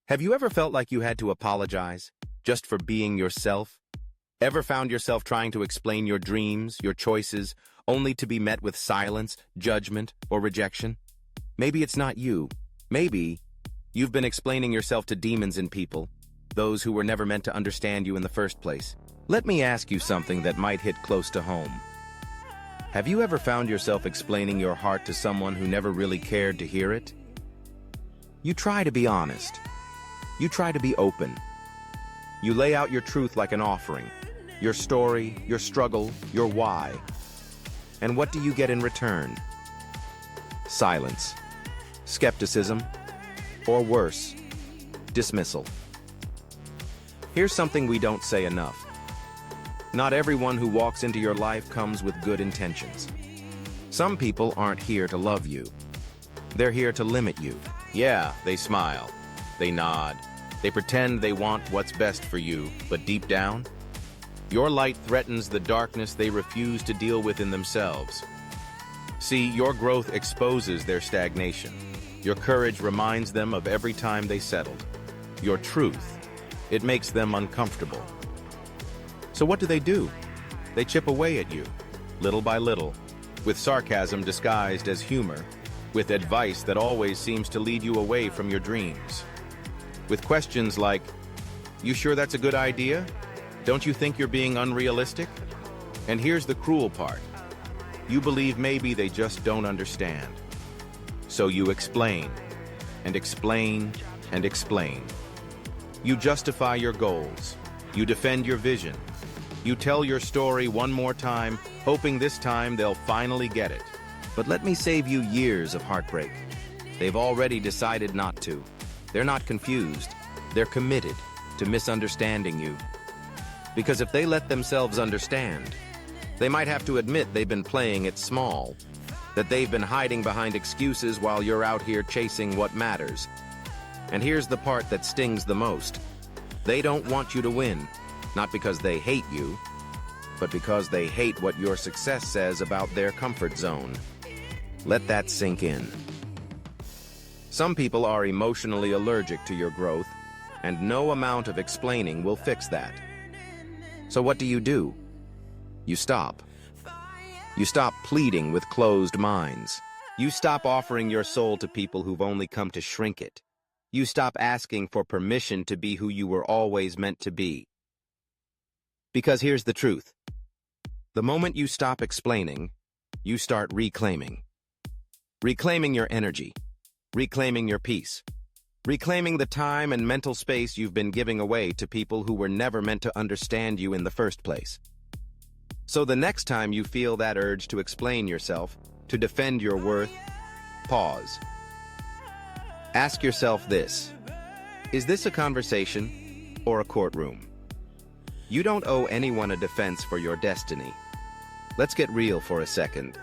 Have you ever felt like you had to apologize just for being yourself? Ever found yourself trying to explain your dreams, your choices, only to be met with silence, judgment, or rejection? Maybe it's not you. Maybe you've been explaining yourself to demons in people, those who were never meant to understand you in the first place. Let me ask you something that might hit close to home. Have you ever found yourself explaining your heart to someone who never really cared to hear it? You try to be honest. You try to be open. You lay out your truth like an offering, your story, your struggle, your why. And what do you get in return? Silence, skepticism, or worse, dismissal. Here's something we don't say enough. Not everyone who walks into your life comes with good intentions. Some people aren't here to love you. They're here to limit you. Yeah, they smile. They nod. They pretend they want what's best for you, but deep down, your light threatens the darkness they refuse to deal with in themselves. See, your growth exposes their stagnation. Your courage reminds them of every time they settled. Your truth, it makes them uncomfortable. So what do? They chip away at you, little by little, with sarcasm disguised as humor, with advice that always seems to lead you away from your dreams. With questions like, "You sure that's a good idea? Don't you think you're being unrealistic?" And here's the cruel part. You believe maybe they just don't understand. So you explain, and explain, and explain. You justify your goals. You defend your vision. You tell your story one more time, hoping this time they'll finally get it. But let me save you years of heartbreak. They've already decided not to. They're not confused. They're committed to misunderstanding you. Because if they let themselves understand, they might have to admit they've been playing it small, that they've been hiding behind excuses while you're out here chasing what matters. And here's the part that stings the most. They don't want you to win, not because they hate you, but because they hate what your success says about their comfort zone. Let that sink in. Some people are emotionally allergic to your growth, and no amount of explaining will fix that. So what do? You stop. You stop pleading with closed minds. You stop offering your soul to people who've only come to shrink it. You stop asking for permission to be who you were always meant to be. Because here's the truth. The moment you stop explaining, you start reclaiming. Reclaiming your energy. Reclaiming your peace. Reclaiming the time and mental space you've been giving away to people who were never meant to understand you in the first place. So the next time you feel that urge to explain yourself, to defend your worth, pause. Ask yourself this: is this a conversation or a courtroom? You don't owe anyone a defense for your destiny. Let's get real for a second.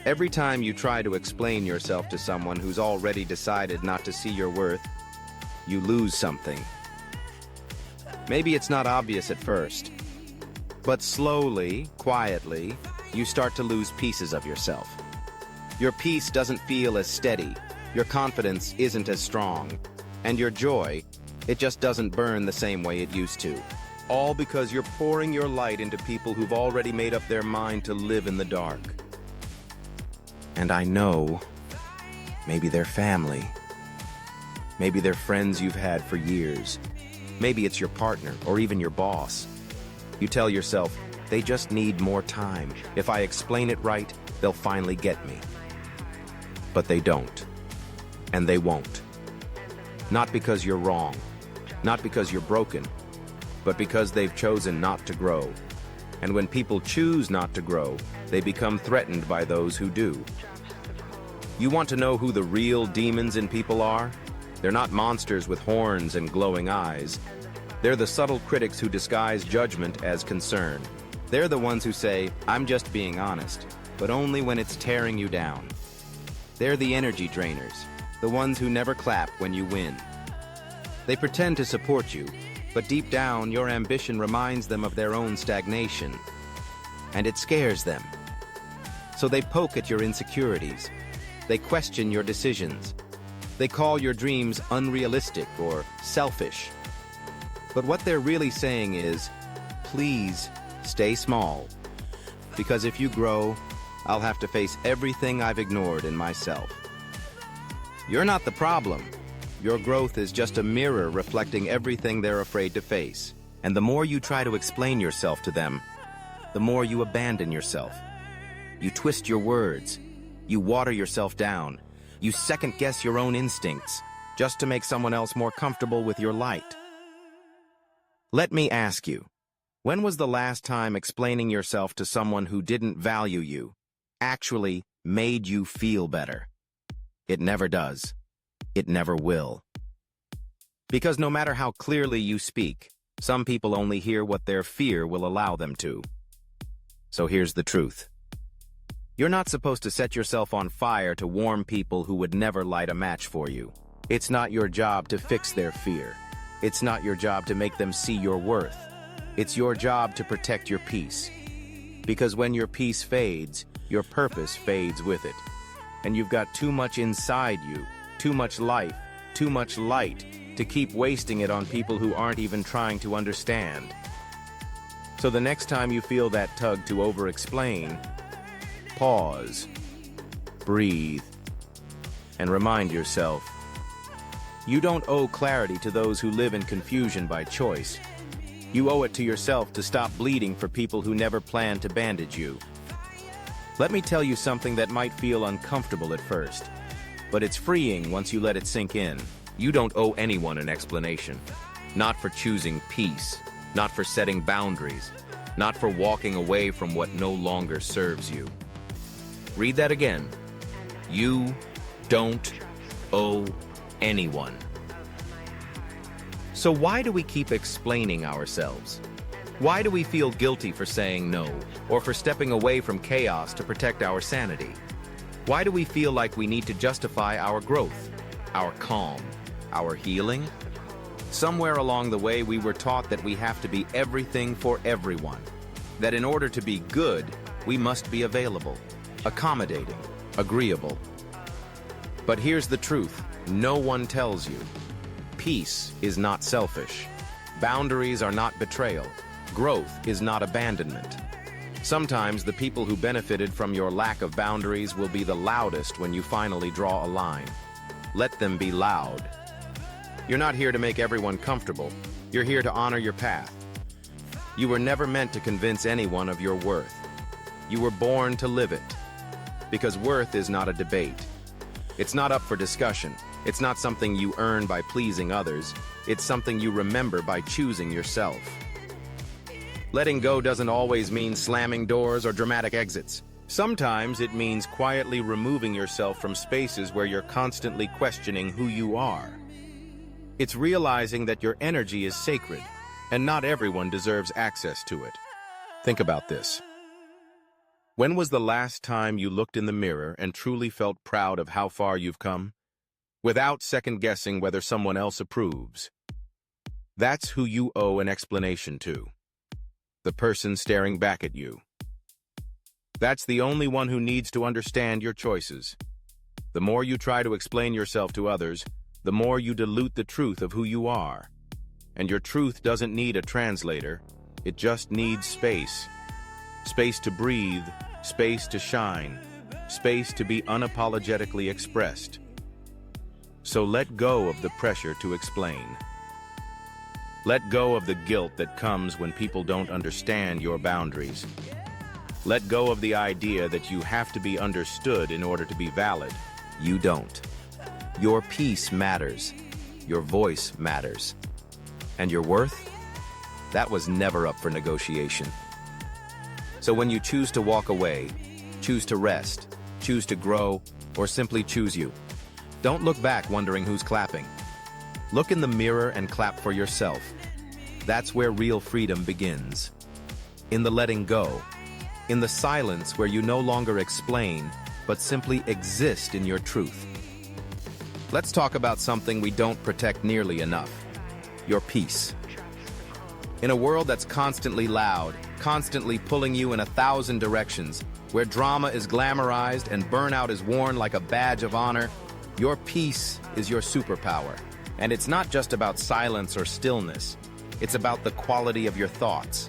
Every time you try to explain yourself to someone who's already decided not to see your worth, you lose something. Maybe it's not obvious at first, but slowly, quietly, you start to lose pieces of yourself. Your peace doesn't feel as steady, your confidence isn't as strong, and your joy, it just doesn't burn the same way it used to. All because you're pouring your light into people who've already made up their mind to live in the dark. And I know, maybe they're family. Maybe they're friends you've had for years. Maybe it's your partner or even your boss. You tell yourself, they just need more time. If I explain it right, they'll finally get me. But they don't. And they won't. Not because you're wrong. Not because you're broken. But because they've chosen not to grow. And when people choose not to grow, they become threatened by those who do. You want to know who the real demons in people are? They're not monsters with horns and glowing eyes. They're the subtle critics who disguise judgment as concern. They're the ones who say, "I'm just being honest," but only when it's tearing you down. They're the energy drainers, the ones who never clap when you win. They pretend to support you, but deep down, your ambition reminds them of their own stagnation. And it scares them. So they poke at your insecurities. They question your decisions. They call your dreams unrealistic or selfish. But what they're really saying is, please stay small. Because if you grow, I'll have to face everything I've ignored in myself. You're not the problem. Your growth is just a mirror reflecting everything they're afraid to face. And the more you try to explain yourself to them, the more you abandon yourself. You twist your words. You water yourself down. You second-guess your own instincts just to make someone else more comfortable with your light. Let me ask you, when was the last time explaining yourself to someone who didn't value you actually made you feel better? It never does. It never will. Because no matter how clearly you speak, some people only hear what their fear will allow them to. So here's the truth. You're not supposed to set yourself on fire to warm people who would never light a match for you. It's not your job to fix their fear. It's not your job to make them see your worth. It's your job to protect your peace. Because when your peace fades, your purpose fades with it. And you've got too much inside you, too much life, too much light, to keep wasting it on people who aren't even trying to understand. So the next time you feel that tug to over-explain, pause, breathe, and remind yourself, you don't owe clarity to those who live in confusion by choice. You owe it to yourself to stop bleeding for people who never planned to bandage you. Let me tell you something that might feel uncomfortable at first, but it's freeing once you let it sink in. You don't owe anyone an explanation. Not for choosing peace, not for setting boundaries, not for walking away from what no longer serves you. Read that again. You don't owe anyone. So why do we keep explaining ourselves? Why do we feel guilty for saying no, or for stepping away from chaos to protect our sanity? Why do we feel like we need to justify our growth, our calm, our healing? Somewhere along the way, we were taught that we have to be everything for everyone. That in order to be good, we must be available, accommodating, agreeable. But here's the truth. No one tells you. Peace is not selfish. Boundaries are not betrayal. Growth is not abandonment. Sometimes the people who benefited from your lack of boundaries will be the loudest when you finally draw a line. Let them be loud. You're not here to make everyone comfortable. You're here to honor your path. You were never meant to convince anyone of your worth. You were born to live it. Because worth is not a debate. It's not up for discussion. It's not something you earn by pleasing others. It's something you remember by choosing yourself. Letting go doesn't always mean slamming doors or dramatic exits. Sometimes it means quietly removing yourself from spaces where you're constantly questioning who you are. It's realizing that your energy is sacred, and not everyone deserves access to it. Think about this. When was the last time you looked in the mirror and truly felt proud of how far you've come? Without second-guessing whether someone else approves. That's who you owe an explanation to. The person staring back at you. That's the only one who needs to understand your choices. The more you try to explain yourself to others, the more you dilute the truth of who you are. And your truth doesn't need a translator. It just needs space. Space to breathe, space to shine, space to be unapologetically expressed. So let go of the pressure to explain. Let go of the guilt that comes when people don't understand your boundaries. Let go of the idea that you have to be understood in order to be valid. You don't. Your peace matters. Your voice matters. And your worth? That was never up for negotiation. So when you choose to walk away, choose to rest, choose to grow, or simply choose you, don't look back wondering who's clapping. Look in the mirror and clap for yourself. That's where real freedom begins. In the letting go. In the silence where you no longer explain, but simply exist in your truth. Let's talk about something we don't protect nearly enough. Your peace. In a world that's constantly loud, constantly pulling you in 1,000 directions, where drama is glamorized and burnout is worn like a badge of honor, Your peace is your superpower, and it's not just about silence or stillness. It's about the quality of your thoughts.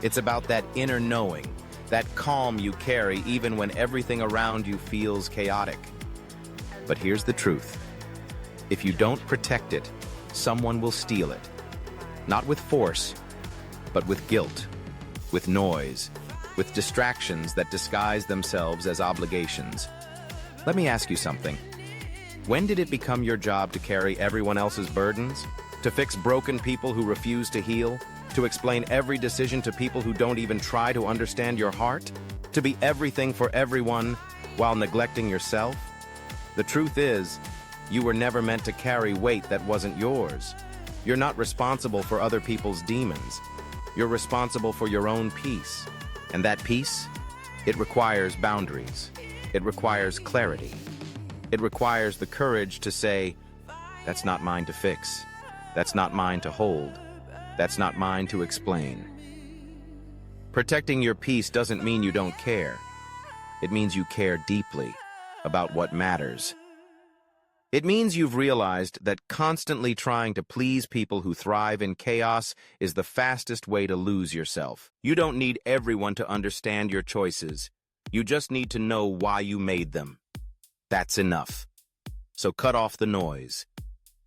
It's about that inner knowing, that calm you carry even when everything around you feels chaotic. But here's the truth. If you don't protect it, someone will steal it. Not with force, but with guilt, with noise, with distractions that disguise themselves as obligations. Let me ask you something. When did it become your job to carry everyone else's burdens? To fix broken people who refuse to heal? To explain every decision to people who don't even try to understand your heart? To be everything for everyone while neglecting yourself? The truth is, you were never meant to carry weight that wasn't yours. You're not responsible for other people's demons. You're responsible for your own peace. And that peace, it requires boundaries. It requires clarity. It requires the courage to say, that's not mine to fix. That's not mine to hold. That's not mine to explain. Protecting your peace doesn't mean you don't care. It means you care deeply about what matters. It means you've realized that constantly trying to please people who thrive in chaos is the fastest way to lose yourself. You don't need everyone to understand your choices. You just need to know why you made them. That's enough. So cut off the noise.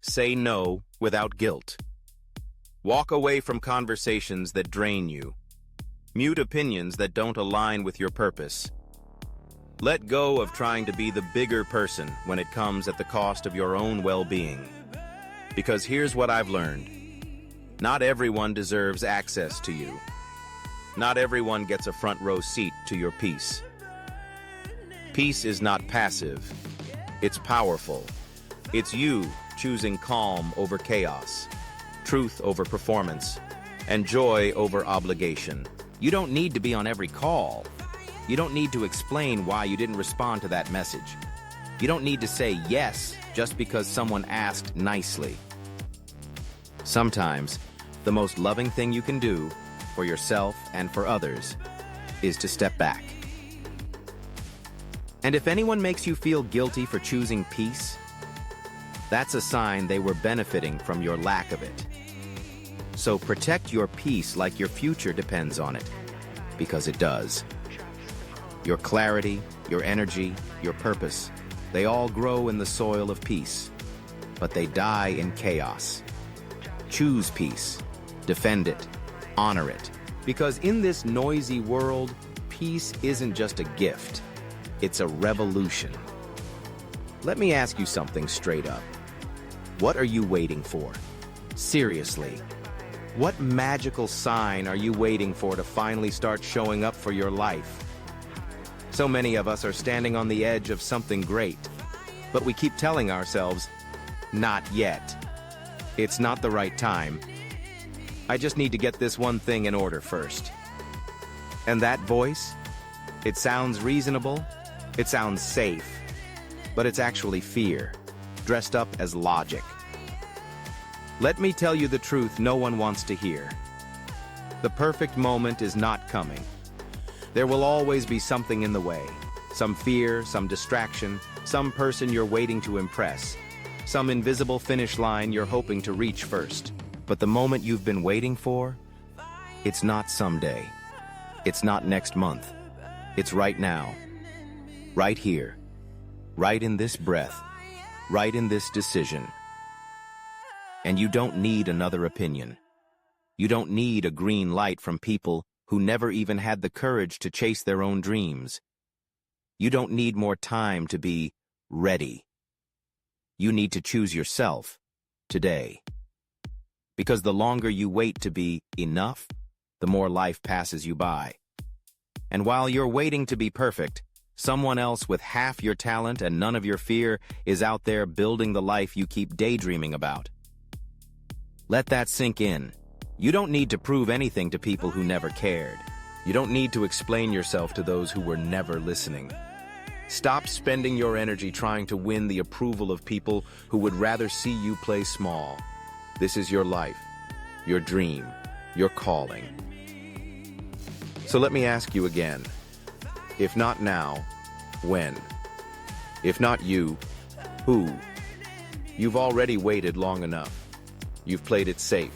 Say no without guilt. Walk away from conversations that drain you. Mute opinions that don't align with your purpose. Let go of trying to be the bigger person when it comes at the cost of your own well-being. Because here's what I've learned. Not everyone deserves access to you. Not everyone gets a front row seat to your peace. Peace is not passive. It's powerful. It's you choosing calm over chaos, truth over performance, and joy over obligation. You don't need to be on every call. You don't need to explain why you didn't respond to that message. You don't need to say yes just because someone asked nicely. Sometimes, the most loving thing you can do for yourself and for others is to step back. And if anyone makes you feel guilty for choosing peace, that's a sign they were benefiting from your lack of it. So protect your peace like your future depends on it, because it does. Your clarity, your energy, your purpose, they all grow in the soil of peace, but they die in chaos. Choose peace, defend it, honor it, because in this noisy world, peace isn't just a gift, it's a revolution. Let me ask you something straight up. What are you waiting for? Seriously, what magical sign are you waiting for to finally start showing up for your life? So many of us are standing on the edge of something great, but we keep telling ourselves, not yet. It's not the right time. I just need to get this one thing in order first. And that voice? It sounds reasonable, it sounds safe, but it's actually fear, dressed up as logic. Let me tell you the truth no one wants to hear. The perfect moment is not coming. There will always be something in the way. Some fear, some distraction, some person you're waiting to impress, some invisible finish line you're hoping to reach first. But the moment you've been waiting for, it's not someday. It's not next month. It's right now. Right here. Right in this breath. Right in this decision. And you don't need another opinion. You don't need a green light from people who never even had the courage to chase their own dreams. You don't need more time to be ready. You need to choose yourself today. Because the longer you wait to be enough, the more life passes you by. And while you're waiting to be perfect, someone else with half your talent and none of your fear is out there building the life you keep daydreaming about. Let that sink in. You don't need to prove anything to people who never cared. You don't need to explain yourself to those who were never listening. Stop spending your energy trying to win the approval of people who would rather see you play small. This is your life, your dream, your calling. So let me ask you again. If not now, when? If not you, Who? You've already waited long enough. You've played it safe.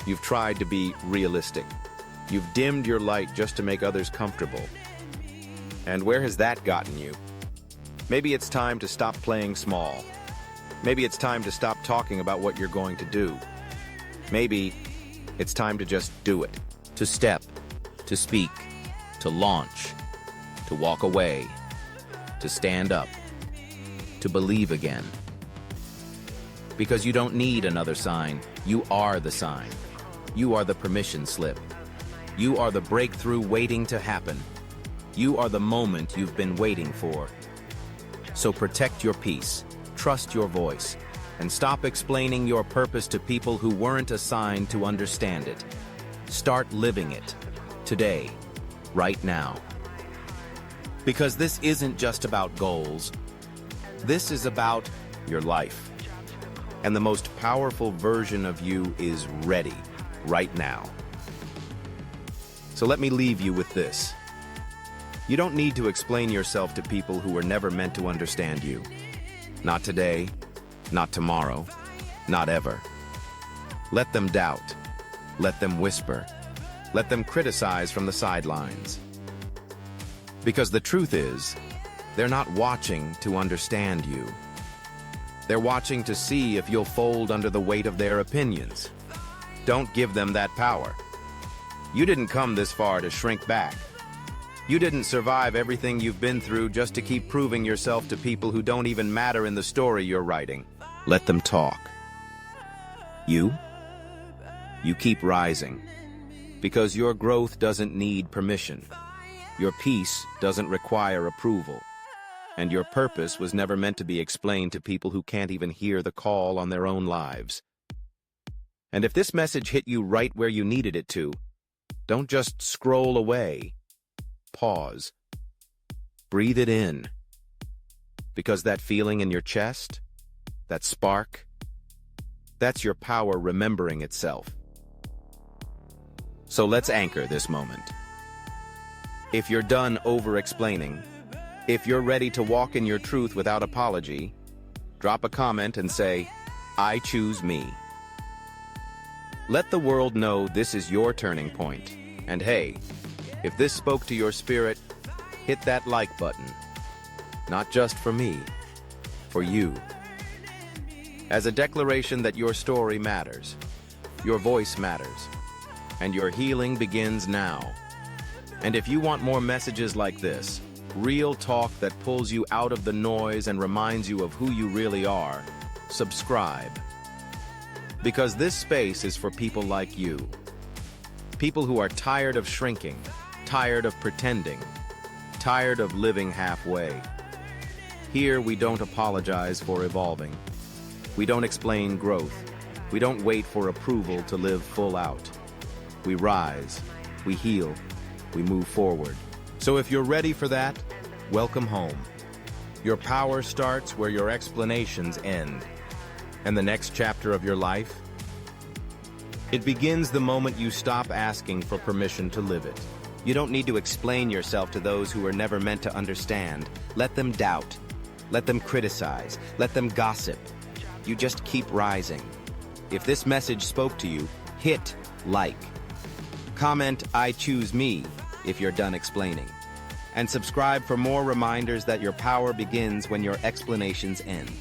You've tried to be realistic. You've dimmed your light just to make others comfortable. And where has that gotten you? Maybe it's time to stop playing small. Maybe it's time to stop talking about what you're going to do. Maybe it's time to just do it. To step, to speak, to launch, to walk away, to stand up, to believe again. Because you don't need another sign. You are the sign. You are the permission slip. You are the breakthrough waiting to happen. You are the moment you've been waiting for. So protect your peace, trust your voice, and stop explaining your purpose to people who weren't assigned to understand it. Start living it. Today. Right now. Because this isn't just about goals. This is about your life. And the most powerful version of you is ready, right now. So let me leave you with this. You don't need to explain yourself to people who were never meant to understand you. Not today, not tomorrow, not ever. Let them doubt. Let them whisper. Let them criticize from the sidelines. Because the truth is, they're not watching to understand you. They're watching to see if you'll fold under the weight of their opinions. Don't give them that power. You didn't come this far to shrink back. You didn't survive everything you've been through just to keep proving yourself to people who don't even matter in the story you're writing. Let them talk. You keep rising. Because your growth doesn't need permission. Your peace doesn't require approval. And your purpose was never meant to be explained to people who can't even hear the call on their own lives. And if this message hit you right where you needed it to, don't just scroll away. Pause. Breathe it in. Because that feeling in your chest, that spark, that's your power remembering itself. So let's anchor this moment. If you're done over-explaining, if you're ready to walk in your truth without apology, drop a comment and say, "I choose me." Let the world know this is your turning point. And hey, if this spoke to your spirit, hit that like button. Not just for me, for you. As a declaration that your story matters, your voice matters, and your healing begins now. And if you want more messages like this, real talk that pulls you out of the noise and reminds you of who you really are, subscribe. Because this space is for people like you. People who are tired of shrinking, tired of pretending, tired of living halfway. Here we don't apologize for evolving. We don't explain growth. We don't wait for approval to live full out. We rise, we heal, we move forward. So if you're ready for that, welcome home. Your power starts where your explanations end. And the next chapter of your life? It begins the moment you stop asking for permission to live it. You don't need to explain yourself to those who were never meant to understand. Let them doubt. Let them criticize. Let them gossip. You just keep rising. If this message spoke to you, hit like. Comment, "I choose me," if you're done explaining. And subscribe for more reminders that your power begins when your explanations end.